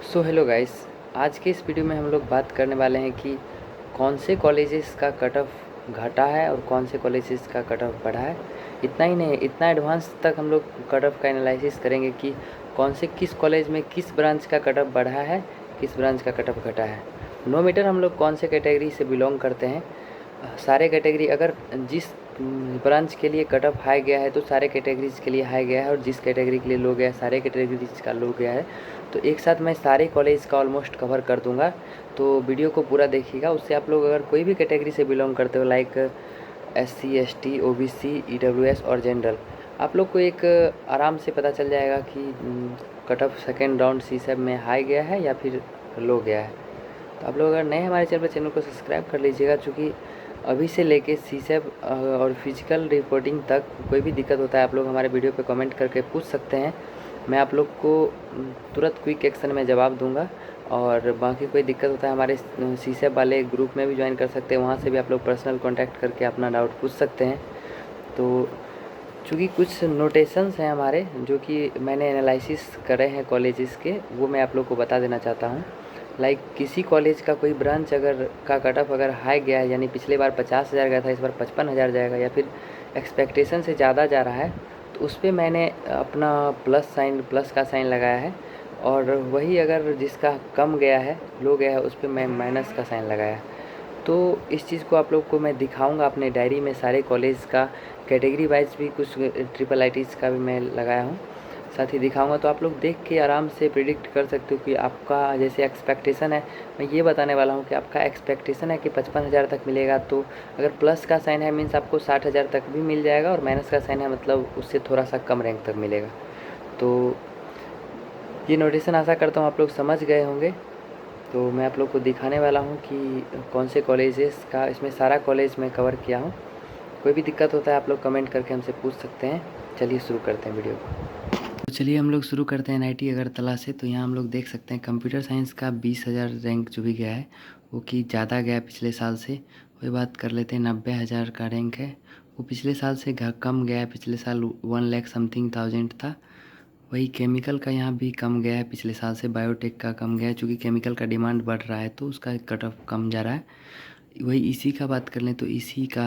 So hello guys, आज के इस वीडियो में हम लोग बात करने वाले हैं कि कौन से कॉलेजेस का कट ऑफ घटा है और कौन से कॉलेजेस का कट ऑफ बढ़ा है। इतना ही नहीं, इतना एडवांस तक हम लोग कट ऑफ का एनालिसिस करेंगे कि कौन से किस कॉलेज में किस ब्रांच का कट ऑफ बढ़ा है, किस ब्रांच का कट ऑफ घटा है। नो मैटर हम लोग कौन से कैटेगरी से बिलोंग करते हैं, सारे कैटेगरी अगर जिस ब्रांच के लिए कट ऑफ हाई गया है तो सारे कैटेगरीज के लिए हाई गया है, और जिस कैटेगरी के लिए लो गया है सारे कैटेगरीज का लो गया है। तो एक साथ मैं सारे कॉलेज का ऑलमोस्ट कवर कर दूंगा, तो वीडियो को पूरा देखिएगा। उससे आप लोग अगर कोई भी कैटेगरी से बिलोंग करते हो, like SC ST OBC EWS और जनरल, आप लोग को एक आराम से पता चल जाएगा कि cut off second round C7 में हाई गया है या फिर लो गया है। तो आप लोग अगर नए हमारे चैनल को सब्सक्राइब कर लीजिएगा, चूँकि अभी से लेके C7 और फिजिकल रिपोर्टिंग तक कोई भी दिक्कत होता है आप लोग हमारे वीडियो पे कमेंट करके पूछ सकते हैं। मैं आप लोग को तुरंत क्विक एक्शन में जवाब दूंगा। और बाकी कोई दिक्कत होता है हमारे C7 वाले ग्रुप में भी ज्वाइन कर सकते हैं, वहाँ से भी आप लोग पर्सनल कॉन्टैक्ट करके अपना डाउट पूछ सकते हैं। तो चूँकि कुछ नोटेशंस हैं हमारे जो कि मैंने एनालिसिस करे हैं कॉलेजेस के, वो मैं आप लोग को बता देना चाहता हूँ। लाइक किसी कॉलेज का कोई ब्रांच अगर का कट ऑफ अगर हाई गया है, यानी पिछले बार 50,000 गया था, इस बार 55,000 जाएगा, या फिर एक्सपेक्टेशन से ज़्यादा जा रहा है, तो उस पर मैंने अपना प्लस का साइन लगाया है। और वही अगर जिसका कम गया है, लो गया है, उस पर मैं माइनस का साइन लगाया है। तो इस चीज़ को आप लोग को मैं दिखाऊंगा अपने डायरी में, सारे कॉलेज का कैटेगरी वाइज भी कुछ ट्रिपल ITs का भी मैं लगाया हूँ, साथ ही दिखाऊंगा। तो आप लोग देख के आराम से प्रिडिक्ट कर सकते हो कि आपका जैसे एक्सपेक्टेशन है। मैं ये बताने वाला हूँ कि आपका एक्सपेक्टेशन है कि 55,000 तक मिलेगा, तो अगर प्लस का साइन है मीन्स आपको 60,000 तक भी मिल जाएगा, और माइनस का साइन है मतलब उससे थोड़ा सा कम रैंक तक मिलेगा। तो ये नोटेशन आशा करता हूँ आप लोग समझ गए होंगे। तो मैं आप लोग को दिखाने वाला हूँ कि कौन से कॉलेजेस का, इसमें सारा कॉलेज मैं कवर किया हूँ। कोई भी दिक्कत होता है आप लोग कमेंट करके हमसे पूछ सकते हैं। चलिए शुरू करते हैं वीडियो को। तो चलिए हम लोग शुरू करते हैं NIT अगरतला से। तो यहाँ हम लोग देख सकते हैं कंप्यूटर साइंस का 20,000 रैंक जो भी गया है वो कि ज़्यादा गया पिछले साल से। वही बात कर लेते हैं, 90,000 का रैंक है, वो पिछले साल से कम गया है। पिछले साल 1 लाख समथिंग थाउजेंड था। वही केमिकल का यहाँ भी कम गया है पिछले साल से, बायोटेक का कम गया है, चूँकि केमिकल का डिमांड बढ़ रहा है तो उसका कट ऑफ कम जा रहा है। वही इसी का बात कर लें तो इसी का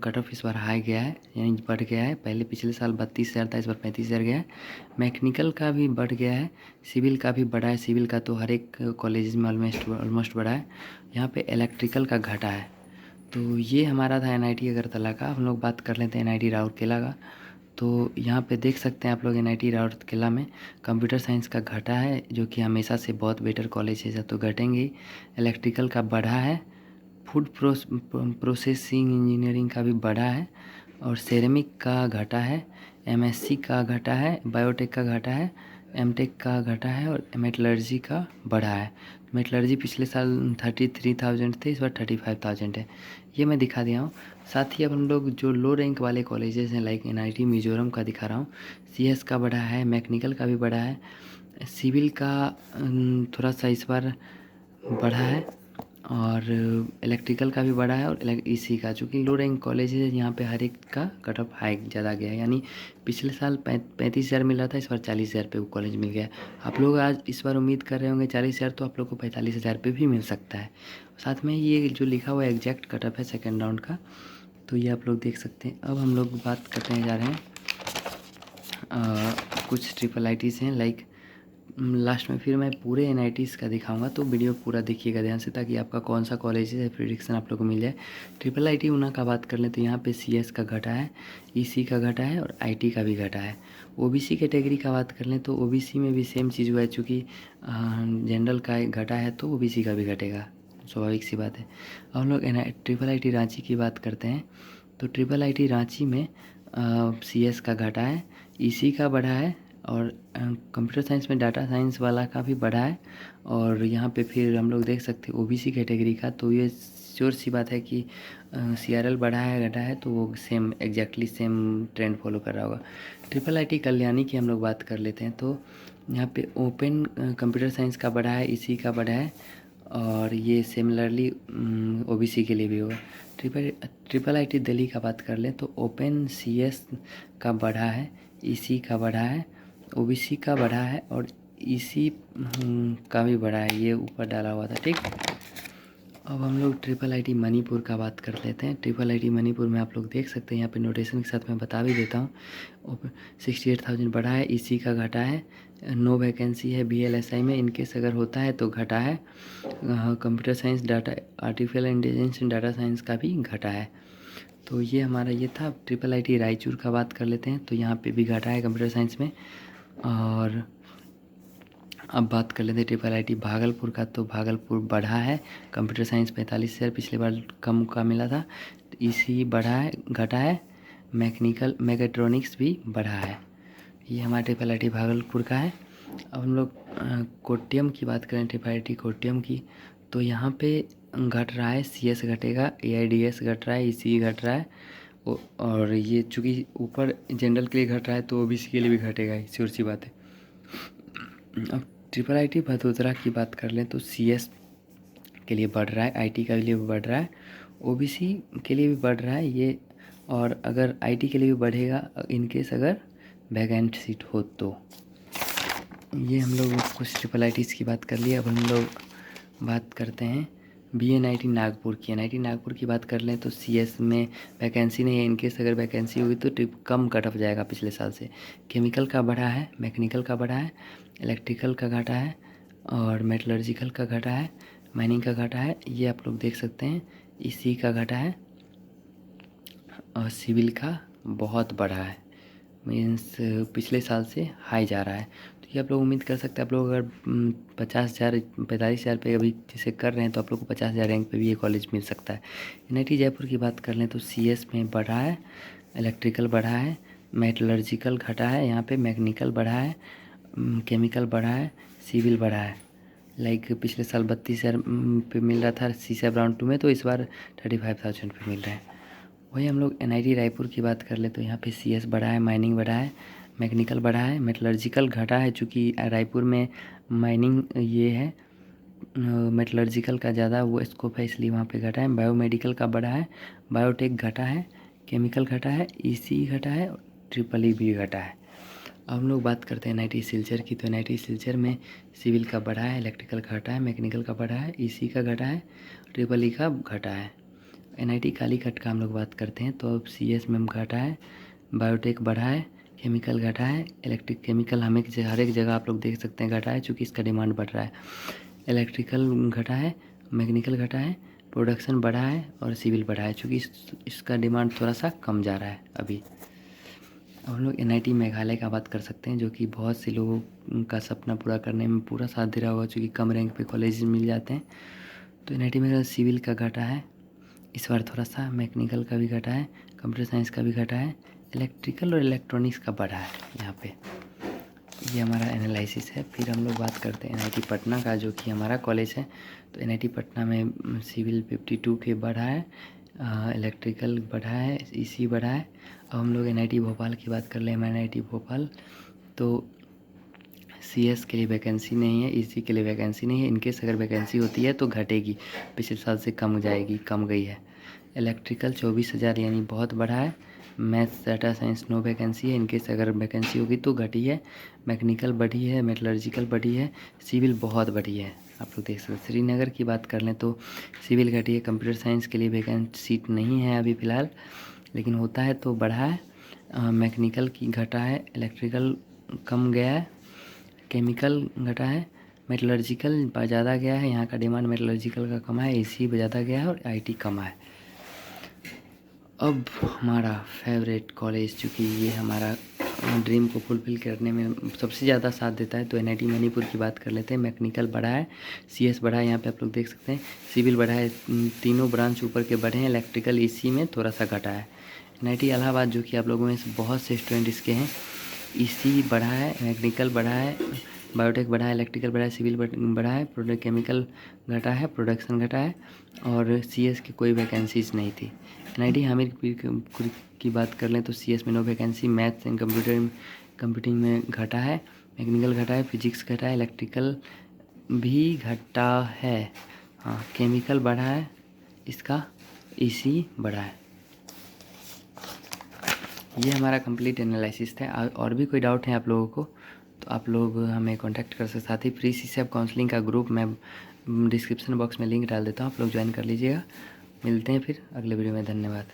कट ऑफ इस बार हाई गया है, यानी बढ़ गया है। पहले पिछले साल 32,000 था, इस बार 35,000 गया है। मैकेनिकल का भी बढ़ गया है, सिविल का भी बढ़ा है। सिविल का तो हर एक कॉलेज में ऑलमोस्ट बढ़ा है। यहाँ पे इलेक्ट्रिकल का घटा है। तो ये हमारा था NIT अगरतला का। हम लोग बात कर लेते हैं NIT राउरकेला का। तो यहाँ पे देख सकते हैं आप लोग NIT राउरकेला में कंप्यूटर साइंस का घटा है, जो कि हमेशा से बहुत बेटर कॉलेज है, तो घटेंगे। इलेक्ट्रिकल का बढ़ा है, फूड प्रोसेसिंग इंजीनियरिंग का भी बढ़ा है, और सेरेमिक का घटा है, MSc का घटा है, बायोटेक का घटा है, MTech का घटा है, और मेटलर्जी का बढ़ा है। मेटलर्जी पिछले साल 33,000 थे, इस बार 35,000 है। ये मैं दिखा दिया हूँ। साथ ही अब हम लोग जो लो रैंक वाले कॉलेजेस हैं, लाइक NIT मिजोरम का दिखा रहा हूँ। CS का बढ़ा है, मैकेनिकल का भी बढ़ा है, सिविल का थोड़ा सा इस बार बढ़ा है, और इलेक्ट्रिकल का भी बढ़ा है, और EC का। चूँकि लो रैंक कॉलेज है यहाँ पे हर एक का कट ऑफ हाई ज़्यादा गया है, यानी पिछले साल 35,000 मिल रहा था, इस बार 40,000 पे वो कॉलेज मिल गया है। आप लोग आज इस बार उम्मीद कर रहे होंगे 40,000, तो आप लोग को 45,000 पे भी मिल सकता है। साथ में ये जो लिखा हुआ एग्जैक्ट कट ऑफ है सेकेंड राउंड का, तो ये आप लोग देख सकते हैं। अब हम लोग बात करने जा रहे हैं कुछ ट्रिपल ITs हैं, लाइक लास्ट में फिर मैं पूरे NITs का दिखाऊंगा, तो वीडियो पूरा देखिएगा ध्यान से, ताकि आपका कौन सा कॉलेज है प्रिडिक्शन आप लोग को मिल जाए। ट्रिपल IT ऊना का बात कर लें तो यहाँ पे CS का घटा है, EC का घटा है, और IT का भी घटा है। OBC कैटेगरी का बात कर लें तो OBC में भी सेम चीज़ हुआ है, चूँकि जनरल का घटा है तो OBC का भी घटेगा, स्वाभाविक सी बात है। अब हम लोग ट्रिपल IT रांची की बात करते हैं। तो ट्रिपल IT रांची में CS का घटा है, EC का बढ़ा है, और कंप्यूटर साइंस में डाटा साइंस वाला का भी बढ़ा है। और यहाँ पे फिर हम लोग देख सकते हैं OBC कैटेगरी का, तो ये श्योर सी बात है कि CRL बढ़ा है घटा है, तो वो same exactly same trend follow कर रहा होगा। ट्रिपल IT कल्याणी की हम लोग बात कर लेते हैं। तो यहाँ पे ओपन कंप्यूटर साइंस का बढ़ा है, EC का बढ़ा है, और ये सिमिलरली OBC के लिए भी होगा। ट्रिपल IT दिल्ली का बात कर लें तो ओपन CS का बढ़ा है, EC का बढ़ा है, OBC का बढ़ा है, और ईसी का भी बढ़ा है, ये ऊपर डाला हुआ था। ठीक, अब हम लोग ट्रिपल आईटी मणिपुर का बात कर लेते हैं। ट्रिपल आईटी मणिपुर में आप लोग देख सकते हैं, यहाँ पे नोटेशन के साथ मैं बता भी देता हूँ। 68,000 बढ़ा है, ईसी का घटा है, नो वैकेंसी है बीएलएसआई में, इनकेस अगर होता है तो घटा है। Computer science, data, artificial intelligence, data science का भी घटा है। तो ये हमारा ये था। ट्रिपल आईटी रायचूर का बात कर लेते हैं, तो यहाँ पे भी घटा है कंप्यूटर साइंस में। और अब बात कर लेते हैं ट्रिपल आईटी भागलपुर का, तो भागलपुर बढ़ा है। कंप्यूटर साइंस 45,000 पिछले बार कम का मिला था। ईसी बढ़ा है, घटा है। मैकेनिकल मैकेट्रॉनिक्स भी बढ़ा है। ये हमारा ट्रिपल आईटी भागलपुर का है। अब हम लोग कोट्टियम की बात करें, ट्रिपल आईटी कोट्टियम की, तो यहाँ पे घट रहा है। सीएस घटेगा, एआईडीएस घट रहा है, ईसी घट रहा है। और ये चूँकि ऊपर जनरल के लिए घट रहा है तो ओबीसी के लिए भी घटेगा, श्योर सी बात है। अब ट्रिपल आईटी वडोदरा की बात कर लें तो सीएस के लिए बढ़ रहा है, आईटी के लिए भी बढ़ रहा है, ओबीसी के लिए भी बढ़ रहा है ये। और अगर आईटी के लिए भी बढ़ेगा इनकेस अगर वैकेंट सीट हो तो। ये हम लोग कुछ ट्रिपल आईटीज़ की बात कर ली। अब हम लोग बात करते हैं बीएनआईटी नागपुर की। एनआईटी नागपुर की बात कर लें तो सीएस में वैकेंसी नहीं है, इनकेस अगर वैकेंसी होगी तो कम कट ऑफ जाएगा पिछले साल से। केमिकल का बढ़ा है, मैकेनिकल का बढ़ा है, इलेक्ट्रिकल का घटा है और मेटलर्जिकल का घटा है, माइनिंग का घटा है, ये आप लोग देख सकते हैं। ईसी का घटा है और सिविल का बहुत बढ़ा है, मीन्स पिछले साल से हाई जा रहा है। तो ये आप लोग उम्मीद कर सकते हैं, आप लोग अगर 50,000 45,000 पे अभी जिसे कर रहे हैं तो आप लोग को 50,000 रैंक पे भी ये कॉलेज मिल सकता है। एनआईटी जयपुर की बात कर लें तो सीएस में बढ़ा है, इलेक्ट्रिकल बढ़ा है, मेटलर्जिकल घटा है, यहाँ पे मैकेनिकल बढ़ा है, केमिकल बढ़ा है, सिविल बढ़ा है। लाइक पिछले साल 32,000 पे मिल रहा था सीसेब राउंड 2 में, तो इस बार 35,000 पे मिल रहा है। वही हम लोग एनआईटी रायपुर की बात कर ले तो यहाँ पे सीएस बढ़ा है, माइनिंग बढ़ा है, मैकेनिकल बढ़ा है, मेटलर्जिकल घटा है चूँकि रायपुर में माइनिंग ये है, मेटलर्जिकल का ज़्यादा वो स्कोप है इसलिए वहाँ पे घटा है। बायोमेडिकल का बढ़ा है, बायोटेक घटा है, केमिकल घटा है, ईसी घटा है, ट्रिपल ई भी घटा है। अब हम लोग बात करते हैं एनआईटी सिलचर की, तो एनआईटी सिलचर में सिविल का बढ़ा है, इलेक्ट्रिकल का घटा है, मैकेनिकल का बढ़ा है, ईसी का घटा है, ट्रिपल ई का घटा है। एनआईटी कालीकट का हम लोग बात करते हैं तो अब सीएस में घटा है, बायोटेक बढ़ा है, केमिकल घटा है, इलेक्ट्रिक केमिकल हर एक जगह आप लोग देख सकते हैं घटा है चूँकि इसका डिमांड बढ़ रहा है। इलेक्ट्रिकल घटा है, मैकेनिकल घटा है, प्रोडक्शन बढ़ा है और सिविल बढ़ा है चूँकि इसका डिमांड थोड़ा सा कम जा रहा है अभी। अब हम लोग एनआईटी मेघालय का बात कर सकते हैं, जो कि बहुत से लोगों का सपना पूरा करने में पूरा साथ दे रहा होगा चूँकि कम रैंक पे कॉलेज मिल जाते हैं। तो एनआईटी मेघालय सिविल का घटा है इस बार थोड़ा सा, मैकेनिकल का भी घटा है, कंप्यूटर साइंस का भी घटा है, इलेक्ट्रिकल और इलेक्ट्रॉनिक्स का बढ़ा है यहाँ पे। ये हमारा एनालिसिस है। फिर हम लोग बात करते हैं एनआईटी पटना का, जो कि हमारा कॉलेज है। तो एनआईटी पटना में सिविल 52 के बढ़ा है, इलेक्ट्रिकल बढ़ा है, ईसी बढ़ा है। अब हम लोग एनआईटी भोपाल की बात कर लें। एनआईटी भोपाल तो सीएस के लिए वैकेंसी नहीं है, ईसी के लिए वैकेंसी नहीं है, इनकेस अगर वैकेंसी होती है तो घटेगी, पिछले साल से कम जाएगी, कम गई है। इलेक्ट्रिकल 24,000 यानी बहुत बढ़ा है। Maths data science no vacancy है, इनकेस अगर वैकेंसी होगी तो घटी है। मैकेनिकल बढ़ी है, मेटलर्जिकल बढ़ी है, सिविल बहुत बढ़ी है, आप लोग देख सकते हैं। श्रीनगर की बात कर लें तो सिविल घटी है, कंप्यूटर साइंस के लिए वैकेंट सीट नहीं है अभी फ़िलहाल, लेकिन होता है तो बढ़ा है। मैकेनिकल की घटा है, इलेक्ट्रिकल कम गया है, केमिकल घटा है, मेटलर्जिकल ज़्यादा गया है, यहाँ का डिमांड मेटलर्जिकल का कम है, एसी ज़्यादा गया है और आईटी कम है। अब हमारा फेवरेट कॉलेज, चूँकि ये हमारा ड्रीम को फुलफ़िल करने में सबसे ज़्यादा साथ देता है, तो एनआईटी मणिपुर की बात कर लेते हैं। मैकेनिकल बढ़ा है, सीएस बढ़ा है, यहाँ पे आप लोग देख सकते हैं, सिविल बढ़ा है, तीनों ब्रांच ऊपर के बढ़े हैं, इलेक्ट्रिकल ईसी में थोड़ा सा घटा है। एनआईटी इलाहाबाद, जो कि आप लोगों में से बहुत से स्टूडेंट इसके हैं, ईसी बढ़ा है, मैकेनिकल बढ़ा है, बायोटेक बढ़ा है, इलेक्ट्रिकल बढ़ा है, सिविल बढ़ा है, प्रोडक्ट केमिकल घटा है, प्रोडक्शन घटा है और सीएस की कोई वैकेंसीज नहीं थी। एनआईटी हमीरपुर की बात कर लें तो सीएस में no vacancy, maths and computing में घटा है, मैकेनिकल घटा है, फिजिक्स घटा है, इलेक्ट्रिकल भी घटा है, हाँ केमिकल बढ़ा है इसका, ईसी बढ़ा है। ये हमारा कंप्लीट एनालिसिस था। और भी कोई डाउट है आप लोगों को तो आप लोग हमें कॉन्टैक्ट कर सकते। साथ ही फ्री CCF काउंसलिंग का ग्रुप मैं डिस्क्रिप्शन बॉक्स में लिंक डाल देता हूँ, आप लोग ज्वाइन कर लीजिएगा। मिलते हैं फिर अगले वीडियो में। धन्यवाद।